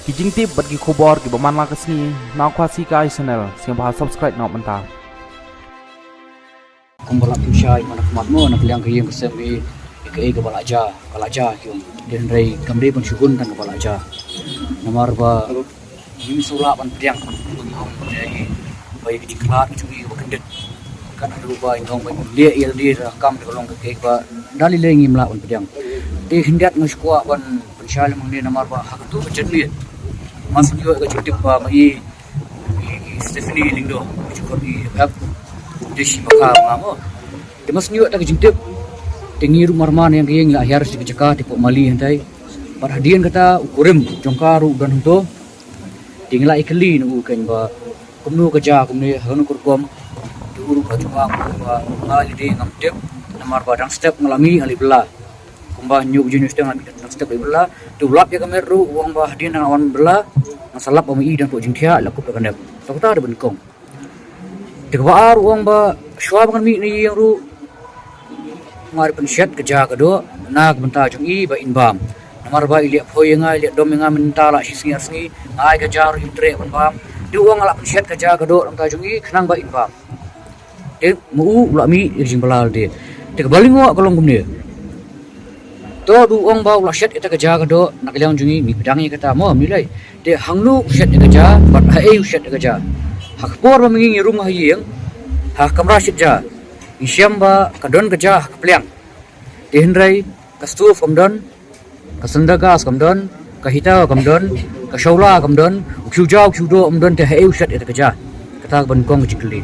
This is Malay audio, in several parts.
kijing tip bagi khobor ki baman la kasni na khwasi kai channel siang bah subscribe na manta kumbala pushai mana kematmu nak liang ke yang kesemi ke kepala aja kyung den rei kamri pun syukun kan kepala aja nomor ba ini sula pan priang jadi baik diklat cumi bakendet kan ada ba ingong ba dia il kam de long ke ba dali le ngim la pan priang ti hindat ngskwa pan pensyal mang ni nomor ba hak tu jadi mas yo ke cutip ba mai Stephanie Lindo cukup di hab desi maka ngamo demas niu tak jintip tingi rumah man yang kieng la harus dikecaka tipo mali hentai perhadian kata ukurim jongkaru dan hunto tingla ikli nu kan ba kumnu kerja kumni hanu kurkom diuru bajua ba ngali de ngamtep namar badang step ngalami ali bela kumba nyu jenis tengah dang step bela tu lap ya kameru wong ba hadian nang awan bela nasalap ami dan po jingthia lakup kandap takta ada benkong dikwaar wong ba shwa bangan mi ni yang ru ngar pensyat kerja kedo nak benta jungi ba inbam namar ba ilia phoi nga ilia dom nga menta la sisi asni ai kerja ru intre banbam di wong ala pensyat kerja kedo nang ta jungi khnang ba inbam de mu la mi jing balal de baling wa kolong gumne to du wong ba la syat eta kerja kedo nak liang jungi mi pedang ni kata mo milai de hangnu syat kerja bat hai syat kerja hak por ba mengi rumah yeng hak kamra sitja isyam ba kadon kerja kepliang dihenrai kastu komdon kasendaga komdon kahita komdon kashaula komdon ukjau ukjudo komdon te hai usat eta kerja kata benkong jikli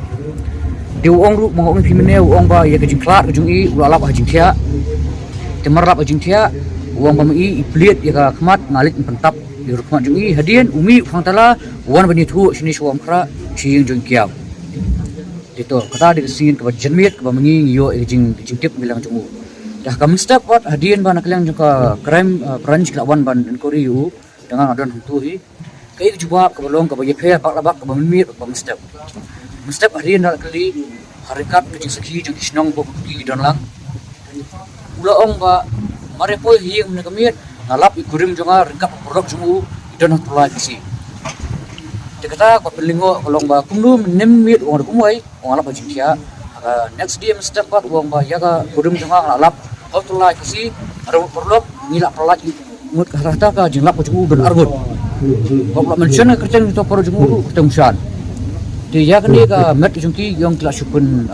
di wong ru mongong pimene wong ba ya kejing klat kejung i ulalap hajing thia temarap hajing thia wong ba mi iplit ya ka khmat ngalit pentap di rukmat jung i hadian umi phangtala wan bani thu sini suam khra chiing jung kiau dito kata di sin ke jenmiet ke mengi yo jing tip bilang jungu dah kam step wat hadian ban aklang jung crime branch lawan ban kori yu dengan adon tu hi kai jubab ke belong ke bagi phe pak labak ke menmiet ke step hadian dak kali harikat ke jing sakhi jung isnong bo ki don lang ula ong ba mare poi hieng ne kemiet ngalap ikurim junga ringkap produk jungu don tulai kisi kata ko pelingo kolong ba kumnu nem mit wong kumai wong alap jintia next day step part wong ba yaga kurum junga alap hotulai kasi aru perlok ngila pelak mut karata ka jinglap jungu ben argut ko mention kerjaan itu por jungu ketemsan di yaga ni ka met jungki yang kelas supun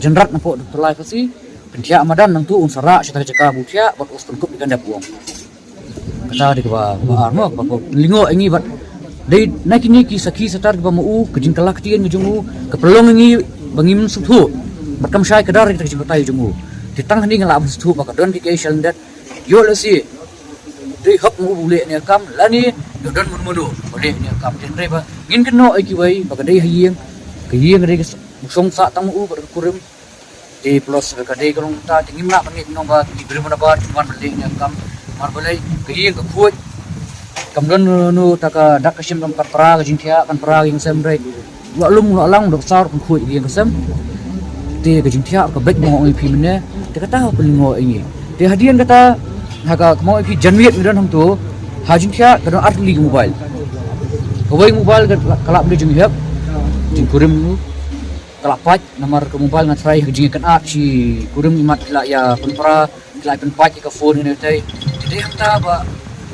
jenrat napo tulai kasi pentia amadan nang tu unsara sita jaka butia bot ustun kup ikan dapuang kata di ba armo ko lingo ingi bat dai nakini ki sakhi satar ba mu kejing kalak tien ngejungu kepelong ngi bangim suthu bakam syai kadar kita kejing tai jungu ditang hani ngala suthu ba kadon ki shal dat yo lasi dei hop mu bule ne kam lani don mun mudu bole ne kam den re ba ngin keno ai ki wai ba dai hieng ke hieng re song sa tang mu ba kurim di plus ka dei kalong ta tingim na pangi nong ba ki brim na ba cuman bele ne kam mar bolai ke hieng ke khuat kamdon nu taka dak kasim kam pra ga jinthia kan pra yang sembre wa lum la lang dok sar kun khui yang kasam te ga jinthia ka bek mo ngi phimne te kata ha pelingo ini te hadian kata haga mo phi janmiet ngidan hum tu ha jinthia ka art li mobile hoi mobile kalap de jing hep jing kurim nu kalapat nomor ke mobile ngatrai jing kan at si kurim imat la ya kun pra la pen pat ka phone ni te te hanta ba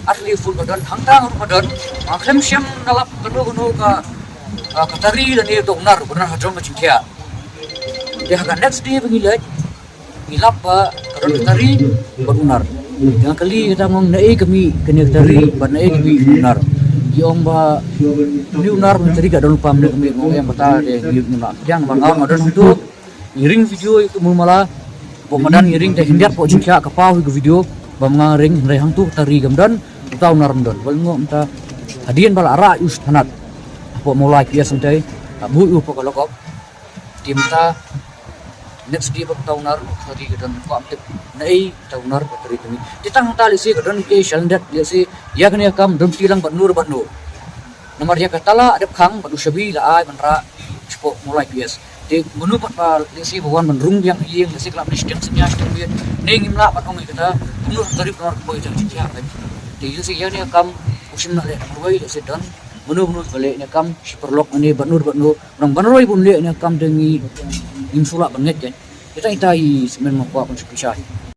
asli full badan hangtang badan maklem syam ngalap gunu ka katari dan dia donar benar hajong ke cintia dia akan next day pengilai ngilap ba kadon katari benar yang kali kita ngong nae kami kena katari ban nae kami benar yong ba ni unar menteri ka don pam kami ngong yang bata de ngila yang bangam adon itu ngiring video itu mulmala pemandan ngiring teh hindiak po cintia ka pau video bamngaring rehang tu tari gamdan tau narmdon walngo mta hadian bala ra us hanat apo mulai kia santai bu u po kolokop timta next dia tau nar tari gadan ko amtip nei tau nar tari kami titang tali si gadan ke shalndat dia si ya kene kam dum tilang bat nur nomor dia katala adep khang badu shabi la ai banra po mulai pias de menu pat pa lesi bawan menrung yang yeng lesi klap nistem senya stem nei ngimla pat ong kita menu tari por boy jang cia Ti ju si ya ni kam usim na le roi le sedan. Menu balik ni kam si perlok ni banur orang banroi pun le ni kam dengi im sulak banget kan. Kita itai semen makwa pun spesial.